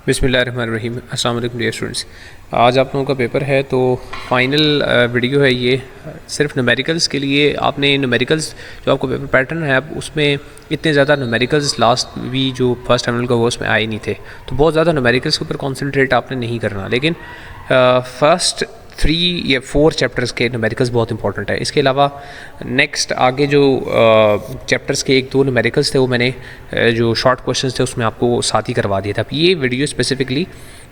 बिस्मिल्लाहिर्रहमानिर्रहीम। अस्सलाम वालेकुम डियर स्टूडेंट्स। आज आप लोगों का पेपर है तो फाइनल वीडियो है ये। सिर्फ न्यूमेरिकल्स के लिए आपने न्यूमेरिकल्स जो आपको पेपर पैटर्न है अब उसमें इतने ज़्यादा न्यूमेरिकल्स लास्ट भी जो फर्स्ट टर्मिनल का वो उसमें आए नहीं थे, तो बहुत ज़्यादा न्यूमेरिकल्स के ऊपर कॉन्सेंट्रेट आपने नहीं करना। लेकिन फर्स्ट 3 या 4 चैप्टर्स के न्यूमेरिकल्स बहुत इंपॉर्टेंट है। इसके अलावा नेक्स्ट आगे जो चैप्टर्स के 1-2 न्यूमेरिकल्स थे वो मैंने जो शॉर्ट क्वेश्चंस थे उसमें आपको साथ ही करवा दिया था। ये वीडियो स्पेसिफिकली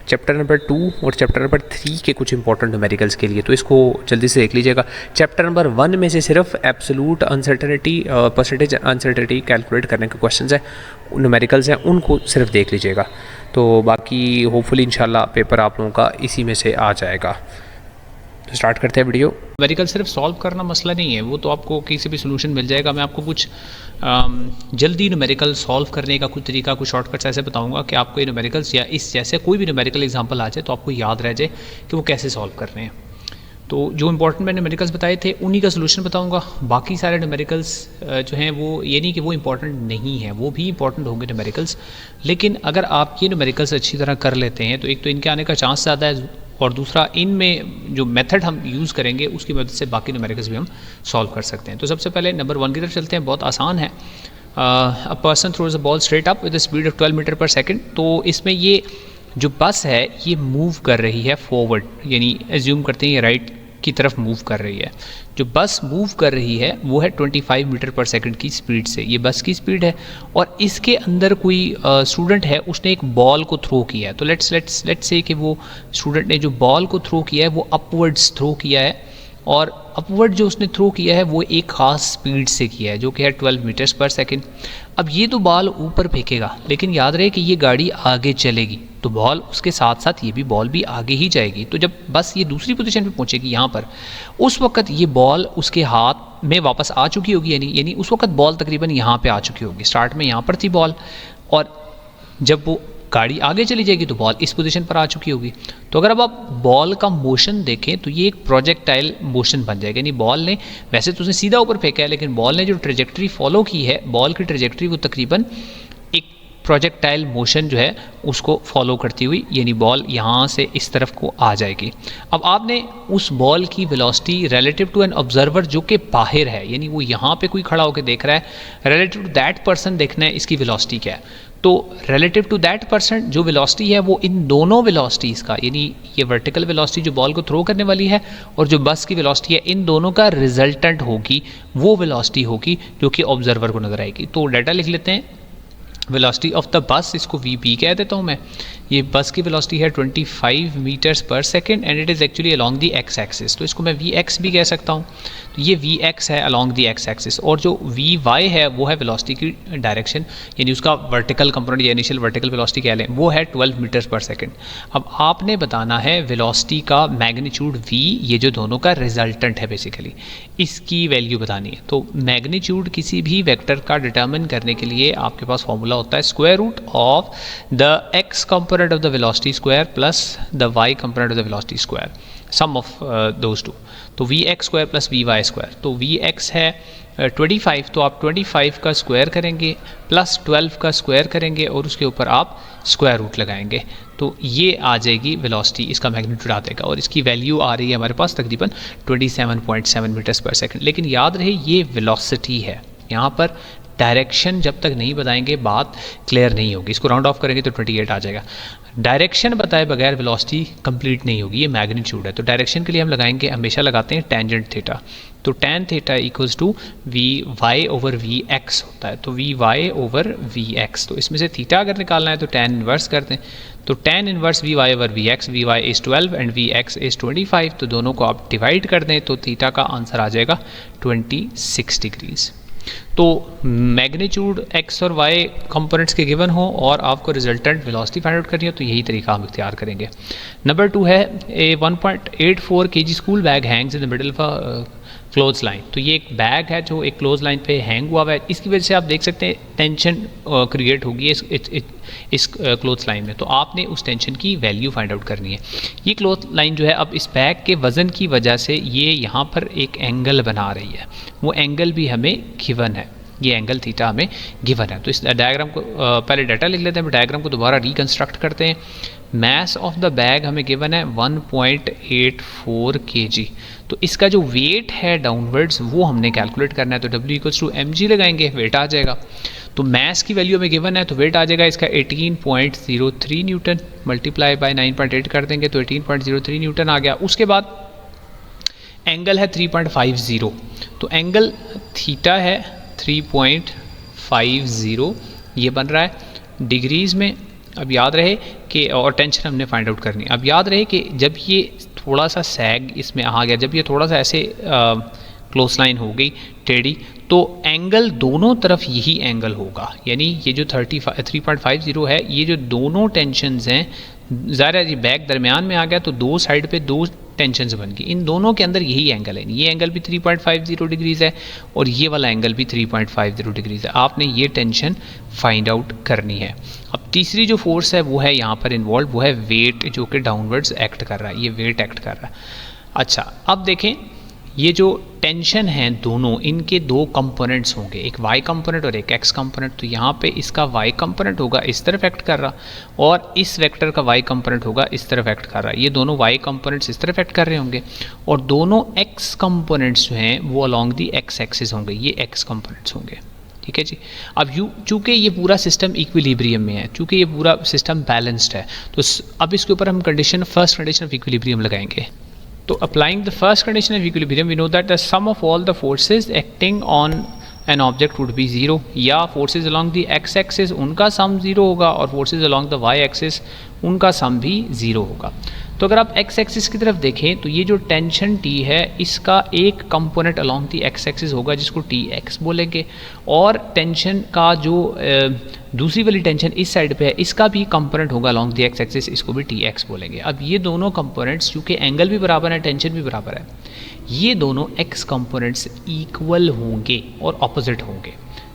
चैप्टर नंबर 2 और चैप्टर नंबर 3 के कुछ इंपॉर्टेंट न्यूमेरिकल्स के लिए, तो इसको जल्दी से देख लीजिएगा। चैप्टर नंबर 1 में से सिर्फ absolute uncertainty percentage uncertainty calculate करने के क्वेश्चंस हैं, न्यूमेरिकल्स हैं, उनको सिर्फ देख लीजिएगा। तो बाकी होपफुली इंशाल्लाह पेपर आप लोगों का इसी में से आ जाएगा। तो स्टार्ट करते हैं वीडियो। न्यूमेरिकल सिर्फ सॉल्व करना मसला नहीं है, वो तो आपको किसी भी सोल्यूशन मिल जाएगा। मैं आपको कुछ जल्दी न्यूमेरिकल सॉल्व करने का कुछ तरीका, कुछ शॉर्टकट्स ऐसे बताऊंगा कि आपको ये न्यूमेरिकल्स या इस जैसे कोई भी न्यूमेरिकल एग्जांपल आ जाए तो आपको याद रह जाए कि वो कैसे सॉल्व कर रहे हैं। तो जो इंपॉर्टेंट मैंने न्यूमेरिकल्स बताए थे उन्हीं का सोल्यूशन बताऊंगा। बाकी सारे न्यूमेरिकल्स जो हैं वो ये नहीं कि वो इंपॉर्टेंट नहीं है, वो भी इंपॉर्टेंट होंगे न्यूमेरिकल्स। लेकिन अगर आप ये न्यूमेरिकल्स अच्छी तरह कर लेते हैं तो एक तो इनके आने का चांस ज़्यादा है, और दूसरा इनमें जो मेथड हम यूज़ करेंगे उसकी मदद से बाकी न्यूमेरिकल्स भी हम सॉल्व कर सकते हैं। तो सबसे पहले नंबर 1 की तरफ चलते हैं। बहुत आसान है। A person throws a ball straight up with the speed of 12 metre per second. तो इसमें ये जो बस है ये मूव कर रही है फॉरवर्ड, यानी एज्यूम करते हैं ये राइट की तरफ मूव कर रही है। जो बस मूव कर रही है वो है 25 मीटर पर सेकंड की स्पीड से, ये बस की स्पीड है। और इसके अंदर कोई स्टूडेंट है, उसने एक बॉल को थ्रो किया है। तो लेट्स से कि वो स्टूडेंट ने जो बॉल को थ्रो किया है वो अपवर्ड्स थ्रो किया है, और अपवर्ड जो उसने थ्रो किया है वो एक ख़ास स्पीड से किया है जो कि है 12 मीटर्स पर सेकंड। अब ये तो बॉल ऊपर फेंकेगा, लेकिन याद रहे कि ये गाड़ी आगे चलेगी तो बॉल उसके साथ साथ ये भी बॉल भी आगे ही जाएगी। तो जब बस ये दूसरी पोजीशन पे पहुंचेगी यहाँ पर, उस वक्त ये बॉल उसके हाथ में वापस आ चुकी होगी, यानी उस वक्त बॉल तकरीबन यहाँ पे आ चुकी होगी। स्टार्ट में यहाँ पर थी बॉल, और जब वो गाड़ी आगे चली जाएगी तो बॉल इस पोजीशन पर आ चुकी होगी। तो अगर अब आप बॉल का मोशन देखें तो ये एक प्रोजेक्टाइल मोशन बन जाएगा, यानी बॉल ने वैसे तो उसने सीधा ऊपर फेंका है, लेकिन बॉल ने जो ट्रेजेक्ट्री फॉलो की है, बॉल की ट्रेजेक्ट्री वो तकरीबन एक प्रोजेक्टाइल मोशन जो है उसको फॉलो करती हुई, यानी बॉल यहाँ से इस तरफ को आ जाएगी। अब आपने उस बॉल की velocity relative to an observer जो कि बाहर है, यानी वो यहाँ पे कोई खड़ा होकर देख रहा है, रिलेटिव टू दैट पर्सन देखना है इसकी वेलोसिटी क्या है। तो रिलेटिव टू दैट पर्सन जो वेलोसिटी है वो इन दोनों वेलोसिटीज़ का, यानी ये वर्टिकल वेलोसिटी जो बॉल को थ्रो करने वाली है और जो बस की वेलोसिटी है, इन दोनों का रिजल्टेंट होगी, वो वेलोसिटी होगी जो कि ऑब्जर्वर को नजर आएगी। तो डाटा लिख लेते हैं। वेलोसिटी ऑफ द बस, इसको वी कह देता हूँ मैं। ये बस की वेलोसिटी है 25 metres per second and it is actually along the x axis, तो इसको मैं वी एक्स भी कह सकता हूँ। तो ये वी एक्स है अलॉन्ग द एक्स एक्सिस, और जो वी वाई है वो है वेलोसिटी की डायरेक्शन, यानी उसका वर्टिकल कंपोनेंट या इनिशियल वर्टिकल वेलोसिटी कह लें, वो है 12 मीटर्स पर सेकंड। अब आपने बताना है वेलोसिटी का मैग्नीट्यूड वी, ये जो दोनों का रिजल्टेंट है बेसिकली, इसकी वैल्यू बतानी है। तो मैग्नीट्यूड किसी भी वेक्टर का डिटर्मिन करने के लिए आपके पास फॉर्मूला होता है square root of the X component of the velocity square plus the y component of the velocity square, sum of those two। तो vx square plus vy square, तो vx है 25, तो आप 25 का स्क्वायर करेंगे प्लस 12 का स्क्वायर करेंगे और उसके ऊपर आप स्क्वायर रूट लगाएंगे, तो ये आ जाएगी वेलोसिटी, इसका मैग्नीट्यूड आ जाएगा, और इसकी वैल्यू आ रही है हमारे पास तकरीबन 27.7 मीटर्स पर सेकंड। लेकिन याद रहे ये वेलोसिटी है, यहाँ पर डायरेक्शन जब तक नहीं बताएंगे बात क्लियर नहीं होगी। इसको राउंड ऑफ करेंगे तो 28 आ जाएगा। डायरेक्शन बताए बगैर वेलोसिटी कंप्लीट नहीं होगी, ये मैग्नीट्यूड है। तो डायरेक्शन के लिए हम लगाएंगे, हमेशा लगाते हैं टेंजेंट थीटा। तो tan theta equals to V Y over V X होता है, तो V Y over V X. तो इसमें से थीटा अगर निकालना है तो टेन इन्वर्स कर दें, तो tan inverse V Y over V X, V Y is 12 and V X is 25, तो दोनों को आप डिवाइड कर दें तो थीटा का आंसर आ जाएगा 26 डिग्रीज। तो मैग्नीट्यूड एक्स और वाई कंपोनेंट्स के गिवन हो और आपको रिजल्टेंट वेलोसिटी फाइंड आउट करनी हो तो यही तरीका हम इख्तियार करेंगे। नंबर 2 है ए 1.84 kg school bag Hanks in the middle of a close line. तो ये एक बैग है जो एक क्लोज लाइन पे हैंग हुआ है, इसकी वजह से आप देख सकते हैं टेंशन क्रिएट होगी इस क्लोथ लाइन में, तो आपने उस टेंशन की वैल्यू फाइंड आउट करनी है। ये क्लोथ लाइन जो है अब इस बैग के वज़न की वजह से ये यहाँ पर एक एंगल बना रही है, वो एंगल भी हमें गिवन है। ये एंगल थीटा हमें गिवन है। तो इस डायग्राम को पहले डाटा लिख लेते हैं, डायग्राम को दोबारा रिकंस्ट्रक्ट करते हैं। मास ऑफ द बैग हमें गिवन है 1.84 kg। तो इसका जो वेट है डाउनवर्ड्स वो हमने कैलकुलेट करना है, तो W=mg लगाएंगे, वेट आ जाएगा। तो मास की वैल्यू हमें गिवन है, तो वेट आ जाएगा इसका 18.03 न्यूटन, मल्टीप्लाई बाय 9.8 कर देंगे तो 18.03 न्यूटन आ गया। उसके बाद एंगल है 3.50, तो एंगल थीटा है 3.50 ये बन रहा है डिग्रीज़ में। अब याद रहे कि, और टेंशन हमने फाइंड आउट करनी है। अब याद रहे कि जब ये थोड़ा सा सैग इसमें आ गया, जब ये थोड़ा सा ऐसे क्लोज लाइन हो गई टेढ़ी, तो एंगल दोनों तरफ यही एंगल होगा, यानी ये जो 3.50 है, ये जो दोनों टेंशन्स हैं, ज़ाहिर है ये बैक दरमियान में आ गया तो दो साइड पे दो टेंशन्स बन गई, इन दोनों के अंदर यही एंगल है। ये एंगल भी 3.50 डिग्रीज़ है और ये वाला एंगल भी 3.50 डिग्रीज़ है। आपने ये टेंशन फाइंड आउट करनी है। अब तीसरी जो फोर्स है वो है यहाँ पर इन्वॉल्व, वो है वेट, जो कि डाउनवर्ड्स एक्ट कर रहा है, ये वेट एक्ट कर रहा है। अच्छा, अब देखें ये जो टेंशन है दोनों, इनके दो कंपोनेंट्स होंगे, एक वाई कंपोनेंट और एक एक्स कंपोनेंट। तो यहाँ पे इसका वाई कंपोनेंट होगा इस तरफ एक्ट कर रहा, और इस वेक्टर का वाई कंपोनेंट होगा इस तरफ एक्ट कर रहा। ये दोनों वाई कंपोनेंट्स इस तरफ एक्ट कर रहे होंगे, और दोनों एक्स कंपोनेंट्स जो हैं वो अलॉन्ग दी एक्स एक्सिस होंगे, ये एक्स कंपोनेंट्स होंगे। ठीक है जी। अब चूँकि ये पूरा सिस्टम इक्विलिब्रियम में है, चूँकि ये पूरा सिस्टम बैलेंस्ड है, तो अब इसके ऊपर हम फर्स्ट कंडीशन ऑफ इक्विलिब्रियम लगाएंगे। तो applying the first condition of equilibrium, we know that the sum of all the forces acting on an object would be 0, या forces along the x axis उनका सम 0 होगा और forces along the y axis उनका सम भी 0 होगा। तो अगर आप x एक्सिस की तरफ देखें तो ये जो टेंशन T है इसका एक component along the x axis होगा जिसको Tx बोलेंगे, और टेंशन का जो दूसरी वाली टेंशन इस साइड पे है इसका भी कंपोनेंट होगा अलॉन्ग दी x एक्सिस, इसको भी Tx बोलेंगे। अब ये दोनों कंपोनेंट्स चूँकि एंगल भी बराबर है, टेंशन भी बराबर है, ये दोनों x कंपोनेंट्स इक्वल होंगे और ऑपोजिट होंगे।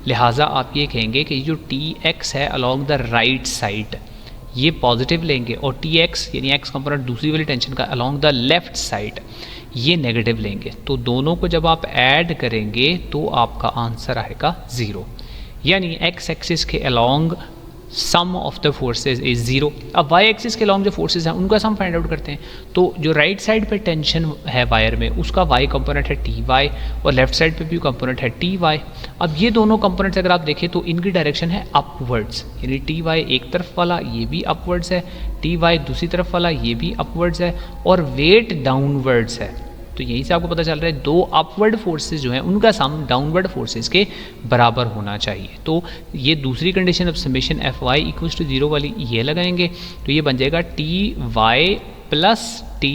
लिहाजा आप ये कहेंगे कि जो Tx है अलॉन्ग द राइट साइड ये पॉजिटिव लेंगे, और Tx यानी x कंपोनेंट दूसरी वाली टेंशन का अलॉन्ग द लेफ्ट साइड ये नेगेटिव लेंगे। तो दोनों को जब आप ऐड करेंगे तो आपका आंसर आएगा 0, यानी x एक्सिस के along sum of the forces is 0। अब y एक्सिस के अलॉन्ग जो फोर्सेज हैं उनका सम फाइंड आउट करते हैं। तो जो राइट साइड पे टेंशन है वायर में उसका y कंपोनेंट है Ty, और लेफ्ट साइड पे भी कंपोनेंट है Ty। अब ये दोनों कंपोनेंट्स अगर आप देखें तो इनकी डायरेक्शन है अपवर्ड्स, यानी Ty एक तरफ वाला ये भी अपवर्ड्स है, Ty दूसरी तरफ वाला ये भी अपवर्ड्स है, और वेट डाउनवर्ड्स है। तो यहीं से आपको पता चल रहा है दो अपवर्ड फोर्सेस जो हैं उनका सम डाउनवर्ड फोर्सेस के बराबर होना चाहिए। तो ये दूसरी condition of summation Fy equals to 0 वाली ये लगाएंगे, तो ये बन जाएगा Ty plus Ty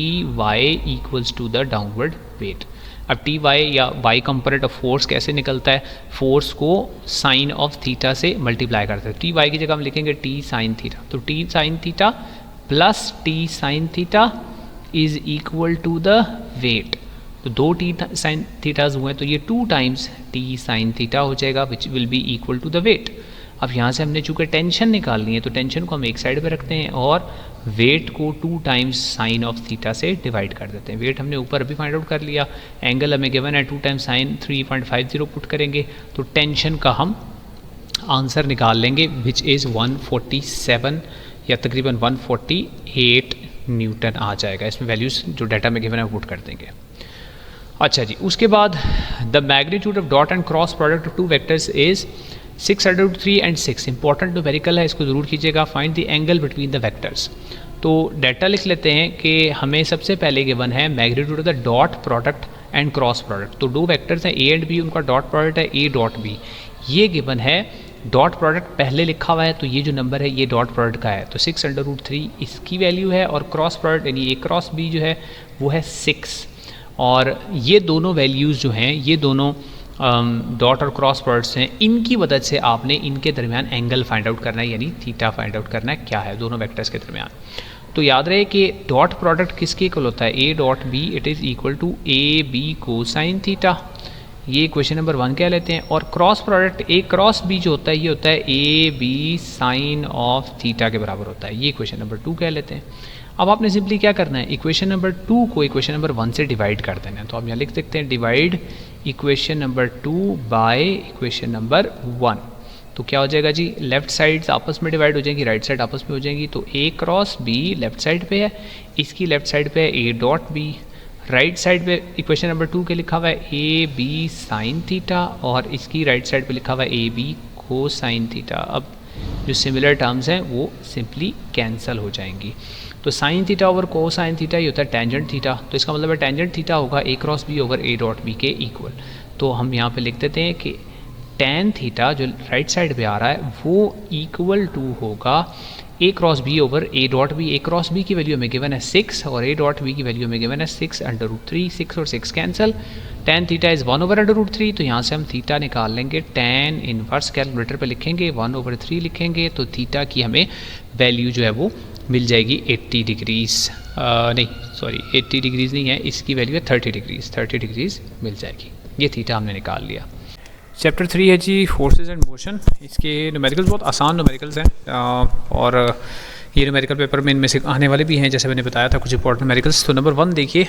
equals to the downward weight. अब Ty या y कंपोनेंट ऑफ फोर्स कैसे निकलता है, फोर्स को साइन ऑफ थीटा से मल्टीप्लाई करते हैं। Ty की जगह हम लिखेंगे T साइन थीटा, तो T sine theta plus T sine theta is equal to the weight. तो दो T साइन थीटाज हुए तो ये 2 टाइम्स T साइन थीटा हो जाएगा which will be equal to the weight. अब यहाँ से हमने चूँकि टेंशन निकालनी है तो टेंशन को हम एक साइड पे रखते हैं और वेट को 2 टाइम्स साइन ऑफ थीटा से डिवाइड कर देते हैं। वेट हमने ऊपर अभी फाइंड आउट कर लिया, एंगल हमें गिवन है 2 टाइम्स साइन 3.50 पुट करेंगे तो टेंशन का हम आंसर निकाल लेंगे विच इज़ 147 या तकरीबन 148 न्यूटन आ जाएगा। इसमें वैल्यूज़ जो डाटा में गिवन है वो पुट कर देंगे। अच्छा जी, उसके बाद the magnitude of dot and cross product of 2 vectors is 603 and 6। Important numerical है, इसको ज़रूर कीजिएगा। Find the angle between the vectors. तो डाटा लिख लेते हैं कि हमें सबसे पहले गिवन है magnitude of the dot product and cross product. तो 2 वेक्टर्स हैं A एंड B, उनका डॉट प्रोडक्ट है A डॉट B। ये गिवन है, डॉट प्रोडक्ट पहले लिखा हुआ है तो ये जो नंबर है ये डॉट प्रोडक्ट का है, तो 6√3 इसकी वैल्यू है, और क्रॉस प्रोडक्ट यानी A क्रॉस B जो है वो है 6। और ये दोनों वैल्यूज़ जो हैं ये दोनों डॉट और क्रॉस प्रोडक्ट्स हैं, इनकी मदद से आपने इनके दरमियान एंगल फाइंड आउट करना है, यानी थीटा फाइंड आउट करना है क्या है दोनों वेक्टर्स के दरमियान। तो याद रहे कि डॉट प्रोडक्ट किसके इक्वल होता है, A dot B it is equal to AB cosine theta, ये क्वेश्चन नंबर 1 कह लेते हैं। और cross product A cross B जो होता है ये होता है AB साइन ऑफ थीटा के बराबर होता है, ये क्वेश्चन नंबर 2 कह लेते हैं। अब आपने सिंपली क्या करना है, इक्वेशन नंबर 2 को इक्वेशन नंबर 1 से डिवाइड कर देना है। तो आप यहाँ लिख सकते हैं divide equation number 2 by equation number 1। तो क्या हो जाएगा जी, लेफ्ट साइड्स आपस में डिवाइड हो जाएंगी, राइट साइड आपस में हो जाएंगी। तो a cross b left side पे है, इसकी लेफ्ट साइड पे है a dot b, right side पे इक्वेशन नंबर 2 के लिखा हुआ है ए बी साइन थीटा, और इसकी राइट साइड पे लिखा हुआ है ए बी को साइन थीटा। अब जो सिमिलर टर्म्स हैं वो सिंपली कैंसिल हो जाएंगी। तो साइन थीटा ओवर को साइन थीटा ये होता है टेंजेंट थीटा, तो इसका मतलब है टेंजेंट थीटा होगा A cross B over A dot B के इक्वल। तो हम यहाँ पे लिख देते हैं कि टेन थीटा जो राइट साइड पे आ रहा है वो इक्वल टू होगा A cross B over A dot B. A cross B की वैल्यू हमें गिवन है 6 और ए डॉट बी की वैल्यू हमें गिवन है 6/√3। 6 और 6 कैंसिल, टेन थीटा इज़ 1/√3, तो यहाँ से हम थीटा निकाल लेंगे। टेन इनवर्स कैलकुलेटर पे लिखेंगे 1/3 लिखेंगे, तो थीटा की हमें वैल्यू जो है वो मिल जाएगी 80 डिग्रीज़, नहीं सॉरी 80 डिग्रीज़ नहीं है, इसकी वैल्यू है 30 डिग्रीज़, 30 डिग्रीज़ मिल जाएगी। ये थीटा हमने निकाल लिया। चैप्टर 3 है जी फोर्सेस एंड मोशन। इसके न्यूमेरिकल्स बहुत आसान न्यूमेरिकल्स हैं और ये न्यूमेरिकल पेपर में इनमें से आने वाले भी हैं, जैसे मैंने बताया था कुछ इंपॉर्टेंट न्यूमेरिकल्स। तो नंबर 1 देखिए,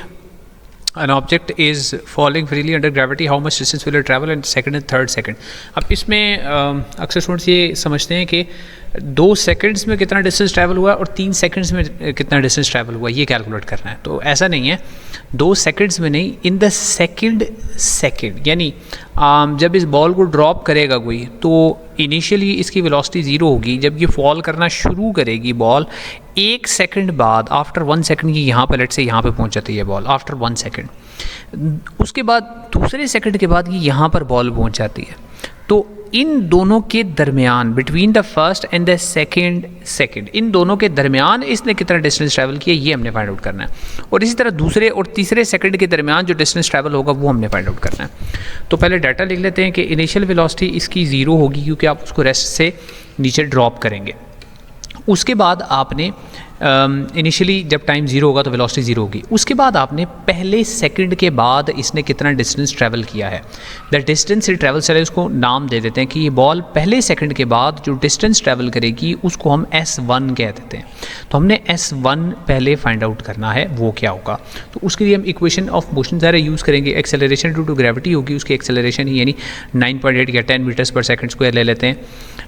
an object is falling freely under gravity, how much distance will it travel in second and third second. अब इसमें अक्सर स्टूडेंट्स ये समझते हैं कि 2 सेकंड्स में कितना डिस्टेंस ट्रैवल हुआ और 3 सेकंड्स में कितना डिस्टेंस ट्रैवल हुआ, ये कैलकुलेट करना है। तो ऐसा नहीं है, 2 सेकंड्स में नहीं, इन द सेकंड यानी जब इस बॉल को ड्रॉप करेगा कोई तो इनिशियली इसकी वेलोसिटी 0 होगी। जब ये फॉल करना शुरू करेगी बॉल, 1 सेकंड बाद आफ्टर 1 सेकंड की यहाँ पर लेट से यहाँ पे पहुँच जाती है बॉल आफ्टर 1 सेकंड, उसके बाद दूसरे सेकंड के बाद ये यहाँ पर बॉल पहुँच जाती है। तो इन दोनों के दरमियान, between the first and the second, इन दोनों के दरमियान इसने कितना डिस्टेंस ट्रैवल किया ये हमने फाइंड आउट करना है। और इसी तरह दूसरे और तीसरे सेकंड के दरमियान जो डिस्टेंस ट्रैवल होगा वो हमने फाइंड आउट करना है। तो पहले डाटा लिख लेते हैं कि इनिशियल वेलोसिटी इसकी 0 होगी क्योंकि आप उसको रेस्ट से नीचे ड्रॉप करेंगे। उसके बाद आपने इनिशियली जब टाइम 0 होगा तो वेलोसिटी 0 होगी। उसके बाद आपने पहले सेकंड के बाद इसने कितना डिस्टेंस ट्रैवल किया है, द डिस्टेंस इट ट्रैवल, चले उसको नाम दे देते हैं कि ये बॉल पहले सेकंड के बाद जो डिस्टेंस ट्रैवल करेगी उसको हम S1 कह देते हैं। तो हमने S1 पहले फाइंड आउट करना है वो क्या होगा। तो उसके लिए हम इक्वेशन ऑफ मोशन ज़रा यूज़ करेंगे। एक्सेलरेशन ड्यू टू ग्रेविटी होगी, उसकी एक्सेलरेशन ही यानी 9.8 या 10 मीटर्स पर सेकंड स्क्वायर ले लेते हैं।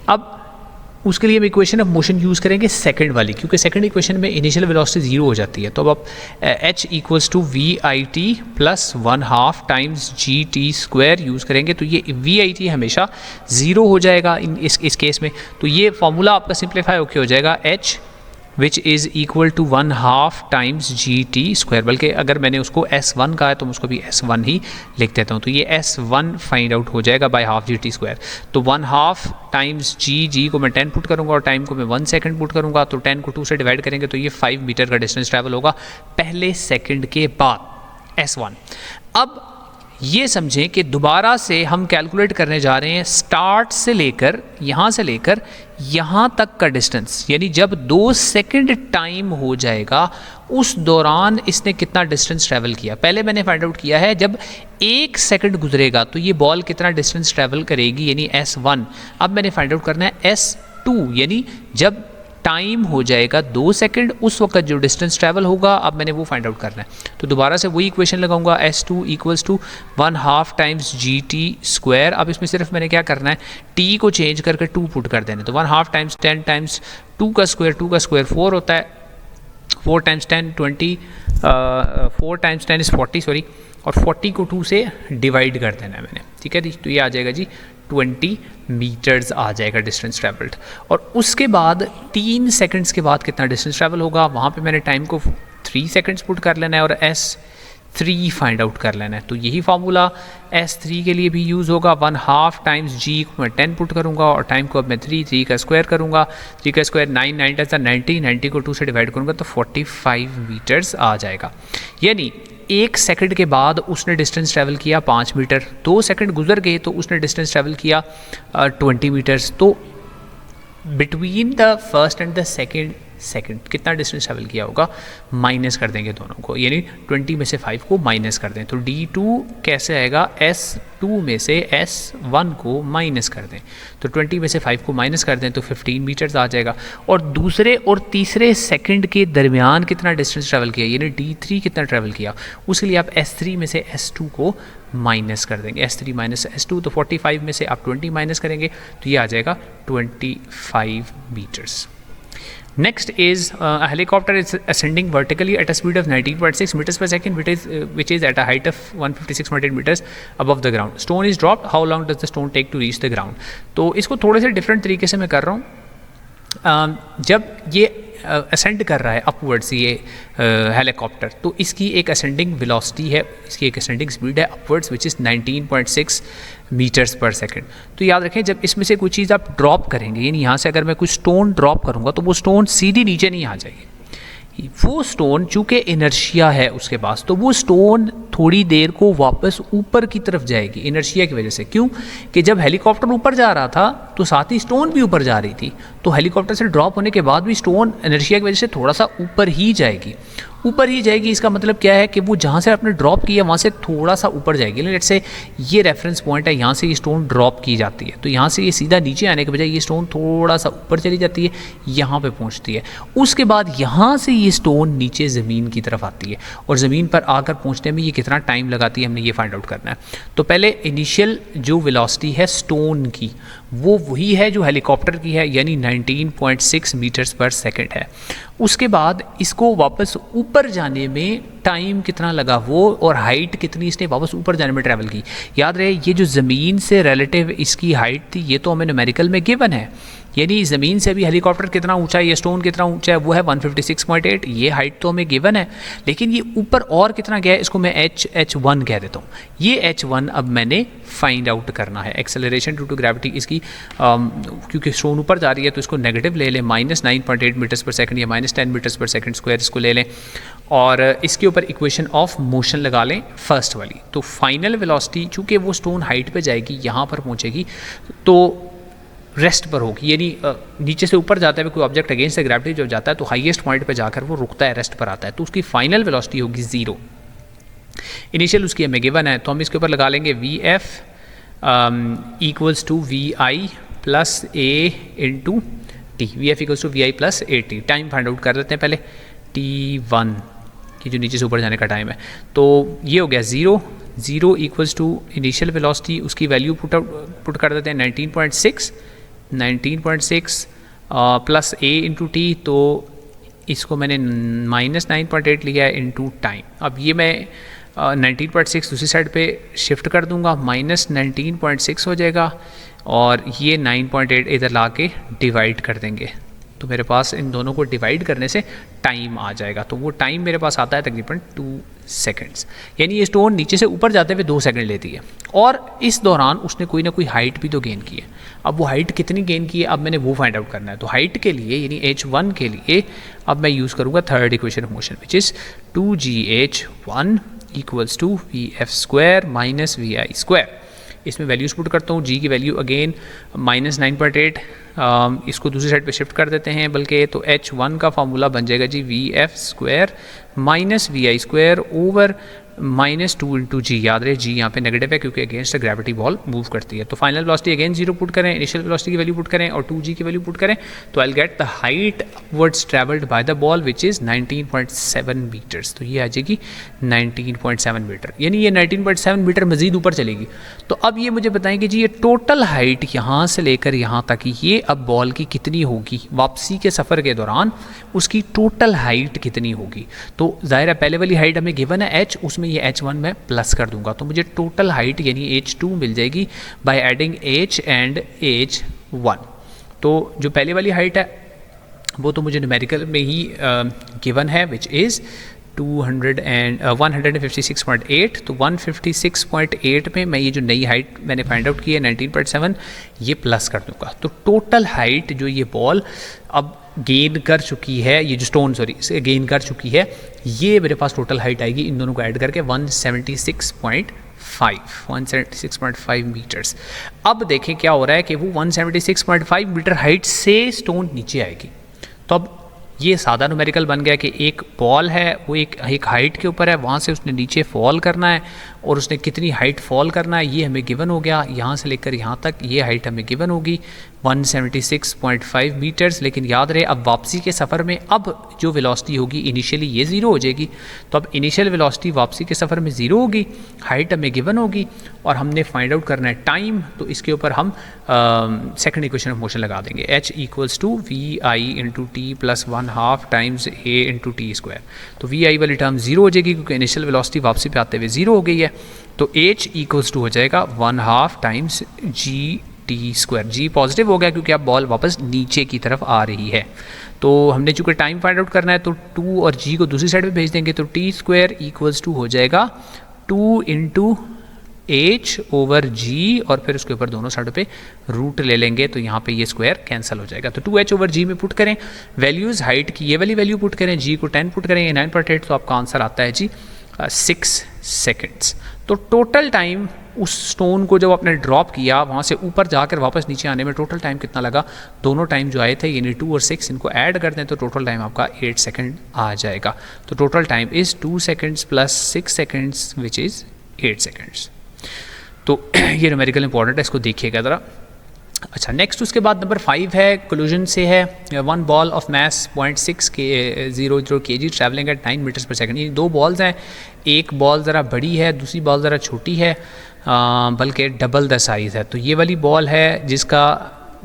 अब उसके लिए हम इक्वेशन ऑफ मोशन यूज़ करेंगे सेकंड वाली, क्योंकि सेकंड इक्वेशन में इनिशियल वेलोसिटी 0 हो जाती है। तो अब आप h = VIT + 1/2 times GT² use करेंगे, तो ये VIT हमेशा 0 हो जाएगा इस केस में। तो ये फार्मूला आपका सिंप्लीफाई होकर हो जाएगा h which is equal to 1/2 times GT²। बल्कि अगर मैंने उसको S1 कहा है तो मैं उसको भी S1 ही लिख देता हूँ। तो ये S1 फाइंड आउट हो जाएगा बाय हाफ GT²। तो 1/2 टाइम्स G को मैं 10 पुट करूँगा और टाइम को मैं 1 सेकंड पुट करूँगा। तो 10 को 2 से डिवाइड करेंगे तो ये 5 मीटर का डिस्टेंस ट्रैवल होगा पहले सेकंड के बाद, S1। अब ये समझें कि दोबारा से हम कैलकुलेट करने जा रहे हैं स्टार्ट से लेकर यहाँ तक का डिस्टेंस, यानी जब 2 सेकंड टाइम हो जाएगा उस दौरान इसने कितना डिस्टेंस ट्रैवल किया। पहले मैंने फाइंड आउट किया है जब 1 सेकंड गुजरेगा तो ये बॉल कितना डिस्टेंस ट्रैवल करेगी, यानी S1। अब मैंने फाइंड आउट करना है S2, यानी जब टाइम हो जाएगा 2 सेकंड उस वक्त जो डिस्टेंस ट्रैवल होगा, अब मैंने वो फाइंड आउट करना है। तो दोबारा से वही इक्वेशन लगाऊंगा, S2 = 1/2 टाइम्स GT²। अब इसमें सिर्फ मैंने क्या करना है, T को चेंज करके 2 पुट कर देना। तो 1/2 टाइम्स 10 टाइम्स 2 का स्क्वायर 4 होता है, 4 टाइम्स 10 20, 4 टाइम्स 10 इज़ 40 सॉरी, और 40 को 2 से डिवाइड कर देना है मैंने, ठीक है जी। तो ये आ जाएगा जी 20 मीटर्स आ जाएगा डिस्टेंस ट्रैवल्ड। और उसके बाद 3 सेकंड्स के बाद कितना डिस्टेंस ट्रैवल होगा, वहाँ पे मैंने टाइम को 3 सेकंड्स पुट कर लेना है और S3 फाइंड आउट कर लेना है। तो यही फार्मूला S3 के लिए भी यूज़ होगा। 1/2 टाइम्स G को मैं 10 पुट करूँगा और टाइम को अब मैं 3 का स्क्वायर करूँगा। 3 का स्क्वायर 9 9 10 90, 90 को 2 से डिवाइड करूँगा तो 45 मीटर्स आ जाएगा। यानी 1 सेकंड के बाद उसने डिस्टेंस ट्रैवल किया 5 मीटर, 2 सेकंड गुजर गए तो उसने डिस्टेंस ट्रैवल किया 20 मीटर्स। तो between the first and the second कितना डिस्टेंस ट्रैवल किया होगा, माइनस कर देंगे दोनों को, यानी 20 में से 5 को माइनस कर दें। तो D2 कैसे आएगा, S2 में से S1 को माइनस कर दें, तो 20 में से 5 को माइनस कर दें तो 15 मीटर्स आ जाएगा। और दूसरे और तीसरे सेकंड के दरमियान कितना डिस्टेंस ट्रैवल किया, यानी D3 कितना ट्रैवल किया, उसके लिए आप S3 में से S2 को माइनस कर देंगे, S3 माइनस S2, तो 45 में से आप 20 माइनस करेंगे तो ये आ जाएगा 25 metres. Next is a helicopter is ascending vertically at a speed of 19.6 meters per second, which is at a height of 156.8 meters above the ground. Stone is dropped. How long does the stone take to reach the ground? तो इसको थोड़े से different तरीके से मैं कर रहा हूँ। जब ये असेंड कर रहा है अपवर्ड्स ये हेलीकॉप्टर, तो इसकी एक असेंडिंग वेलोसिटी है, इसकी एक असेंडिंग स्पीड है upwards which is 19.6 metres per second. तो याद रखें जब इसमें से कोई चीज़ आप ड्रॉप करेंगे, यानी यहाँ से अगर मैं कोई स्टोन ड्रॉप करूँगा तो वो स्टोन सीधी नीचे नहीं आ जाएगी, वो स्टोन चूँकि इनर्शिया है उसके पास, तो वो स्टोन थोड़ी देर को वापस ऊपर की तरफ जाएगी इनर्शिया की वजह से। क्यों कि जब हेलीकॉप्टर ऊपर जा रहा था तो साथ ही स्टोन भी ऊपर जा रही थी, तो हेलीकॉप्टर से ड्रॉप होने के बाद भी स्टोन इनर्शिया की वजह से थोड़ा सा ऊपर ही जाएगी, ऊपर ही जाएगी। इसका मतलब क्या है कि वो जहाँ से आपने ड्रॉप किया वहाँ से थोड़ा सा ऊपर जाएगी। लेट्स से ये रेफरेंस पॉइंट है, यहाँ से ये स्टोन ड्रॉप की जाती है, तो यहाँ से ये सीधा नीचे आने के बजाय ये स्टोन थोड़ा सा ऊपर चली जाती है, यहाँ पे पहुँचती है। उसके बाद यहाँ से ये स्टोन नीचे ज़मीन की तरफ आती है, और ज़मीन पर आकर पहुँचने में ये कितना टाइम लगाती है हमने ये फाइंड आउट करना है। तो पहले इनिशियल जो वेलोसिटी है स्टोन की वो वही है जो हेलीकॉप्टर की है, यानी 19.6 मीटर्स पर सेकंड है। उसके बाद इसको वापस ऊपर जाने में टाइम कितना लगा वो, और हाइट कितनी इसने वापस ऊपर जाने में ट्रैवल की। याद रहे ये जो ज़मीन से रिलेटिव इसकी हाइट थी ये तो हमें न्यूमेरिकल में गिवन है, यानी ज़मीन से भी हेलीकॉप्टर कितना ऊंचा है, ये स्टोन कितना ऊंचा है, वो है 156.8, ये हाइट तो हमें गिवन है। लेकिन ये ऊपर और कितना गया है, इसको मैं H1 कह देता हूँ। ये H1 अब मैंने फाइंड आउट करना है। एक्सेलरेशन ड्यू टू ग्रेविटी इसकी क्योंकि स्टोन ऊपर जा रही है तो इसको नेगेटिव ले लें, -9.8 मीटर्स पर सेकंड या -10 मीटर्स पर सेकंड स्क्वायर इसको ले लें, और इसके ऊपर इक्वेशन ऑफ मोशन लगा लें फर्स्ट वाली। तो फाइनल वेलोसिटी चूँकि वो स्टोन हाइट पे जाएगी, यहाँ पर पहुँचेगी तो रेस्ट पर होगी, यानी नीचे से ऊपर जाता है कोई ऑब्जेक्ट अगेंस्ट द ग्रेविटी जब जाता है तो हाईएस्ट पॉइंट पे जाकर वो रुकता है, रेस्ट पर आता है, तो उसकी फाइनल वेलोसिटी होगी 0। इनिशियल उसकी हमें गिवन है, तो हम इसके ऊपर लगा लेंगे VF equals to VI plus A into T। VF equals to VI plus AT। Time find out कर लेते हैं पहले, T1 की जो नीचे से ऊपर जाने का टाइम है, तो ये हो गया 0 इक्वल्स टू इनिशियल वेलोसिटी, उसकी वैल्यू पुट कर देते हैं 19.6 प्लस A इंटू T, तो इसको मैंने -9.8 लिया है इंटू टाइम। अब ये मैं 19.6 दूसरी साइड पे शिफ्ट कर दूंगा, -19.6 हो जाएगा, और ये 9.8 इधर ला के डिवाइड कर देंगे, तो मेरे पास इन दोनों को डिवाइड करने से टाइम आ जाएगा। तो वो टाइम मेरे पास आता है तकरीबन 2 सेकेंड्स, यानी ये स्टोन नीचे से ऊपर जाते हुए 2 सेकंड लेती है, और इस दौरान उसने कोई ना कोई हाइट भी तो गेन की है। अब वो हाइट कितनी गेन की है अब मैंने वो फाइंड आउट करना है। तो हाइट के लिए यानी H1 के लिए अब मैं यूज़ करूँगा third equation of motion which is 2GH1 equals to VF square minus VI square. इसमें वैल्यूज पुट करता हूँ, G की वैल्यू अगेन -9.8, इसको दूसरी साइड पे शिफ्ट कर देते हैं बल्कि, तो H1 का फार्मूला बन जाएगा जी VF square minus VI square over -2 into G। याद रहे G यहाँ पे नेगेटिव है क्योंकि अगेंस्ट ग्रेविटी बॉल मूव करती है। तो फाइनल वेलोसिटी अगेन 0 पुट करें, इनिशियल वेलोसिटी की वैल्यू पुट करें और 2G की वैल्यू पुट करें, तो I will get the height upwards travelled by the ball which is 19.7 metres. तो ये आ जाएगी 19.7 मीटर, यानी ये 19.7 मीटर मजीद ऊपर चलेगी। तो अब ये मुझे बताएं कि जी ये टोटल हाइट यहाँ से लेकर यहाँ तक ये अब बॉल की कितनी होगी, वापसी के सफ़र के दौरान उसकी टोटल हाइट कितनी होगी। तो ज़ाहिर है पहले वाली हाइट हमें गिवन है H, उसमें ये H1 में प्लस कर दूंगा, तो मुझे टोटल हाइट यानी H2 मिल जाएगी by adding H and H1। तो जो पहले वाली हाइट है वो तो मुझे न्यूमेरिकल में ही गिवन है विच इज़ 156.8। तो 156.8 में मैं ये जो नई हाइट मैंने फाइंड आउट की है 19.7 ये प्लस कर दूंगा। तो टोटल हाइट जो ये बॉल अब गेन कर चुकी है, ये जो स्टोन सॉरी गेन कर चुकी है, ये मेरे पास टोटल हाइट आएगी इन दोनों को ऐड करके 176.5 मीटर्स। अब देखें क्या हो रहा है कि वो 176.5 मीटर हाइट से स्टोन नीचे आएगी। तो अब ये सादा न्यूमेरिकल बन गया कि एक बॉल है वो एक हाइट के ऊपर है, वहाँ से उसने नीचे फॉल करना है और उसने कितनी हाइट फॉल करना है ये हमें गिवन हो गया। यहाँ से लेकर यहाँ तक ये हाइट हमें गिवन होगी 176.5 मीटर्स। लेकिन याद रहे अब वापसी के सफ़र में अब जो वेलोसिटी होगी इनिशियली ये ज़ीरो हो जाएगी, तो अब इनिशियल वेलोसिटी वापसी के सफ़र में ज़ीरो होगी, हाइट हमें गिवन होगी और हमने फाइंड आउट करना है टाइम। तो इसके ऊपर हम सेकंड इक्वेशन ऑफ मोशन लगा देंगे, h equals to V I into T plus 1/2 times A into T square. तो वी आई वाली टर्म ज़ीरो हो जाएगी क्योंकि इनिशियल वेलोसिटी वापसी पे आते हुए ज़ीरो हो गई है। तो h इक्वल्स टू हो जाएगा 1/2 टाइम्स जी टी स्क्वायर। जी पॉजिटिव हो गया क्योंकि अब बॉल वापस नीचे की तरफ आ रही है। तो हमने चूँकि टाइम फाइंड आउट करना है तो 2 और जी को दूसरी साइड पे भेज देंगे, तो टी स्क्वायर इक्वल्स टू हो जाएगा 2 इंटू एच ओवर जी और फिर उसके ऊपर दोनों साइडों पे रूट ले लेंगे, तो यहाँ पे ये स्क्वायर कैंसिल हो जाएगा। तो 2h ओवर जी में पुट करें, वैल्यूज़ हाइट की ये वाली वैल्यू पुट करें, जी को 10 पुट करें, 9.8, तो आपका आंसर आता है जी 6 सेकेंड्स। तो टोटल टाइम उस स्टोन को जब आपने ड्रॉप किया वहाँ से ऊपर जाकर वापस नीचे आने में टोटल टाइम कितना लगा, दोनों टाइम जो आए थे यानी 2 और 6 इनको ऐड कर दें तो टोटल टाइम आपका 8 सेकेंड आ जाएगा। तो total time is 2 seconds plus 6 seconds which is 8 seconds. तो ये न्यूमेरिकल इंपॉर्टेंट है, इसको देखिएगा ज़रा। अच्छा, नेक्स्ट उसके बाद नंबर 5 है, कोलिजन से है। 1 ball of mass 0.6 kg travelling at 9 metres per second. ये 2 बॉल्स हैं, एक बॉल ज़रा बड़ी है, दूसरी बॉल ज़रा छोटी है, बल्कि डबल द साइज़ है। तो ये वाली बॉल है जिसका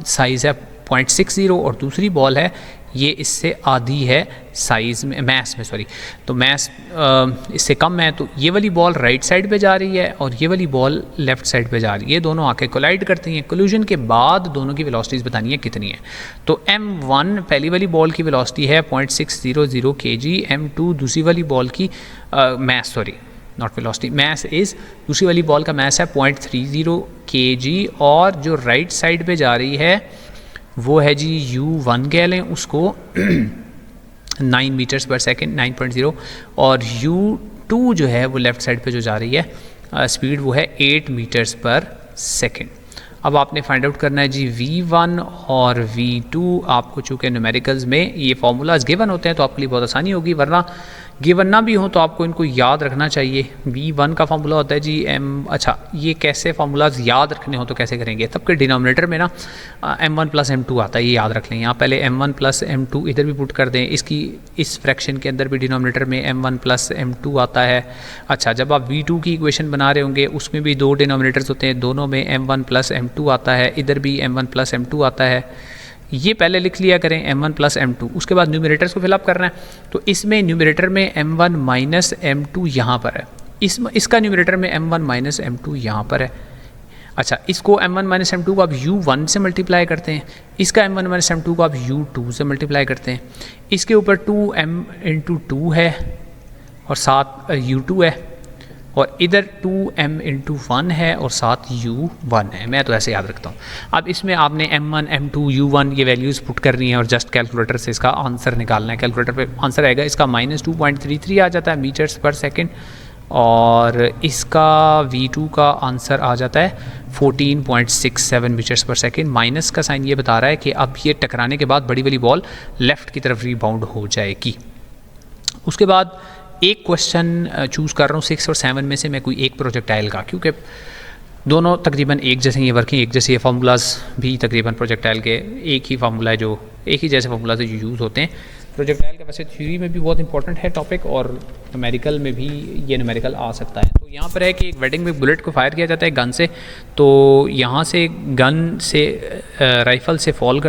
साइज़ है 0.60 और दूसरी बॉल है ये इससे आधी है साइज़ में, मैस में सॉरी, तो मैस इससे कम है। तो ये वाली बॉल राइट साइड पे जा रही है और ये वाली बॉल लेफ़्ट साइड पे जा रही है, ये दोनों आके कोलाइड करती हैं। कोलिजन के बाद दोनों की वेलोसिटीज़ बतानी है कितनी है। तो m1 पहली वाली बॉल की वेलोसिटी है 0.600 kg, m2 दूसरी वाली बॉल की mass sorry not velocity, mass is दूसरी वाली बॉल का मैस है 0.30 kg और जो राइट साइड पे जा रही है वो है जी u1 कह लें उसको 9 मीटर्स पर सेकेंड 9.0 और u2 जो है वो लेफ़्ट साइड पे जो जा रही है स्पीड वो है 8 मीटर्स पर सेकेंड। अब आपने फाइंड आउट करना है जी v1 और v2। आपको चूँकि न्यूमेरिकल्स में ये फार्मूलाज गिवन होते हैं तो आपके लिए बहुत आसानी होगी, वरना गिवन ना भी हो तो आपको इनको याद रखना चाहिए। v1 का फार्मूला होता है जी अच्छा ये कैसे फार्मूलाज याद रखने हो तो कैसे करेंगे, तब के डिनोमिनेटर में ना m1 प्लस m2 आता है, ये याद रख लें। यहाँ पहले m1 प्लस m2 इधर भी पुट कर दें, इसकी इस फ्रैक्शन के अंदर भी डिनोमिनेटर में m1 प्लस m2 आता है। अच्छा, जब आप v2 की इक्वेशन बना रहे होंगे उसमें भी 2 डिनोमिनेटर्स होते हैं, दोनों में m1 प्लस m2 आता है, इधर भी m1 प्लस m2 आता है। ये पहले लिख लिया करें m1 प्लस m2, उसके बाद न्यूमरेटर्स को फिलअप करना है। तो इसमें न्यूमरेटर में m1 माइनस m2 यहाँ पर है, इसका न्यूमरेटर में m1 माइनस m2 यहाँ पर है। अच्छा, इसको m1 माइनस m2 को आप u1 से मल्टीप्लाई करते हैं, इसका m1 माइनस m2 को आप u2 से मल्टीप्लाई करते हैं, इसके ऊपर 2m इंटू 2 है और साथ u2 है और इधर 2m इंटू 1 है और साथ u1 है। मैं तो ऐसे याद रखता हूँ। अब इसमें आपने m1 m2 u1 ये वैल्यूज़ पुट करनी है और जस्ट कैलकुलेटर से इसका आंसर निकालना है। कैलकुलेटर पे आंसर आएगा, इसका -2.33 आ जाता है मीटर्स पर सेकेंड और इसका v2 का आंसर आ जाता है 14.67 मीटर्स पर सेकेंड। माइनस का साइन ये बता रहा है कि अब ये टकराने के बाद बड़ी वाली बॉल लेफ़्ट की तरफ रीबाउंड हो जाएगी। उसके बाद एक क्वेश्चन चूज़ कर रहा हूँ 6 और 7 में से मैं कोई एक प्रोजेक्टाइल का, क्योंकि दोनों तकरीबन एक जैसे ये वर्किंग एक जैसे, ये फार्मूलाज भी तकरीबन प्रोजेक्टाइल के एक ही फार्मूला है, जो एक ही जैसे फार्मूलाज जो यूज़ होते हैं। प्रोजेक्टाइल का वैसे थ्योरी में भी बहुत इंपॉर्टेंट है टॉपिक और न्यूमेरिकल में भी ये न्यूमेरिकल आ सकता है। तो यहाँ पर है कि एक वेडिंग में बुलेट को फायर किया जाता है गन से, तो यहाँ से गन से राइफ़ल से फॉल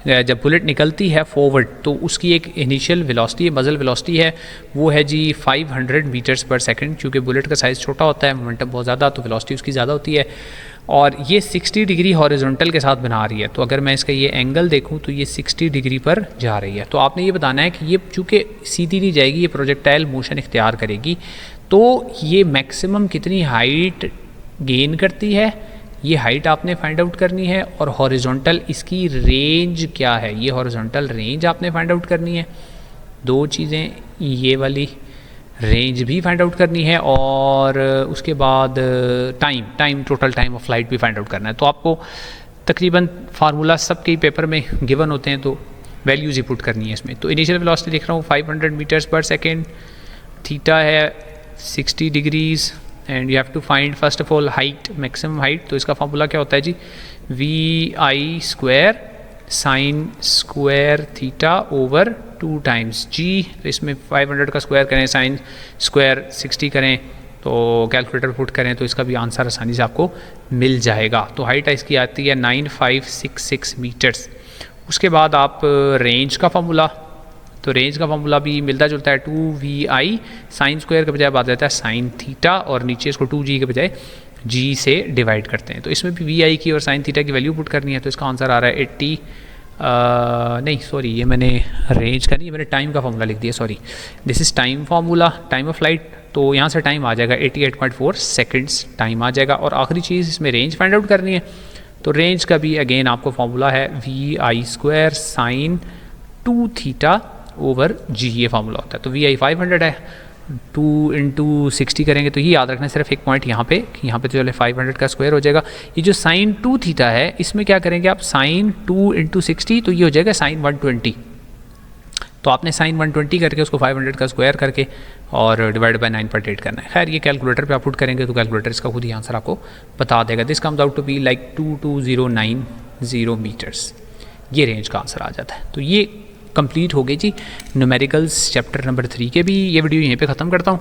जब बुलेट निकलती है फॉरवर्ड तो उसकी एक इनिशियल वेलोसिटी है, मजल वेलोसिटी है वो है जी 500 मीटर्स पर सेकंड। क्योंकि बुलेट का साइज़ छोटा होता है, मोमेंटम बहुत ज़्यादा, तो वेलोसिटी उसकी ज़्यादा होती है और ये 60 डिग्री हॉरिजॉन्टल के साथ बना रही है। तो अगर मैं इसका ये एंगल देखूँ तो ये 60 डिग्री पर जा रही है। तो आपने ये बताना है कि ये चूँकि सीधी नहीं जाएगी, ये प्रोजेक्टाइल मोशन इख्तियार करेगी, तो ये मैक्सिमम कितनी हाइट गेन करती है ये हाइट आपने फाइंड आउट करनी है और हॉरिजॉन्टल इसकी रेंज क्या है, ये हॉरिजॉन्टल रेंज आपने फाइंड आउट करनी है। 2 चीज़ें, ये वाली रेंज भी फाइंड आउट करनी है और उसके बाद time total time of flight भी फाइंड आउट करना है। तो आपको तकरीबन फार्मूला सबके पेपर में गिवन होते हैं तो वैल्यूज़ ही पुट करनी है इसमें। तो इनिशियल वेलोसिटी लिख रहा हूँ 500 मीटर्स पर सेकेंड, थीटा है 60 degrees and you have to find first of all height, maximum height. तो इसका फार्मूला क्या होता है जी VI² sine square theta over 2 times G। तो इसमें 500 का स्क्वायर करें, साइन स्क्वायर 60 करें, तो कैलकुलेटर पुट करें तो इसका भी आंसर आसानी से आपको मिल जाएगा। तो हाइट इसकी आती है 9566 मीटर्स। उसके बाद आप रेंज का फार्मूला, तो रेंज का फार्मूला भी मिलता जुलता है 2VI साइन स्क्वायर के बजाय बात रहता है साइन थीटा, और नीचे इसको 2G के बजाय G से डिवाइड करते हैं। तो इसमें भी VI की और साइन थीटा की वैल्यू पुट करनी है, तो इसका आंसर आ रहा है 80 नहीं सॉरी, ये मैंने रेंज का नहीं, मैंने टाइम का फार्मूला लिख दिया, sorry. This is time formula, time of flight. तो यहाँ से टाइम आ जाएगा 88.4 सेकेंड्स टाइम आ जाएगा। और आखिरी चीज़ इसमें रेंज फाइंड आउट करनी है, तो रेंज का भी अगेन आपको फार्मूला है VI² sine 2 theta over G, ये फार्मूला होता है। तो VI 500 है, 2 × 60 करेंगे, तो ये याद रखना है सिर्फ एक पॉइंट यहाँ पे तो चले 500 का स्क्वायर हो जाएगा। ये जो साइन 2 थीटा है इसमें क्या करेंगे आप, साइन 2 × 60, तो ये हो जाएगा साइन 120। तो आपने साइन 120 करके उसको 500 का स्क्वायर करके और डिवाइड बाय 9.8 करना है। खैर ये कैलकुलेटर पे आप पुट करेंगे तो कैलकुलेटर इसका खुद ही आंसर आपको बता देगा। This comes out to be like 22090 metres, ये रेंज का आंसर आ जाता है। तो ये कंप्लीट हो गई जी न्यूमेरिकल्स चैप्टर नंबर 3 के भी। ये वीडियो यहीं पे ख़त्म करता हूँ।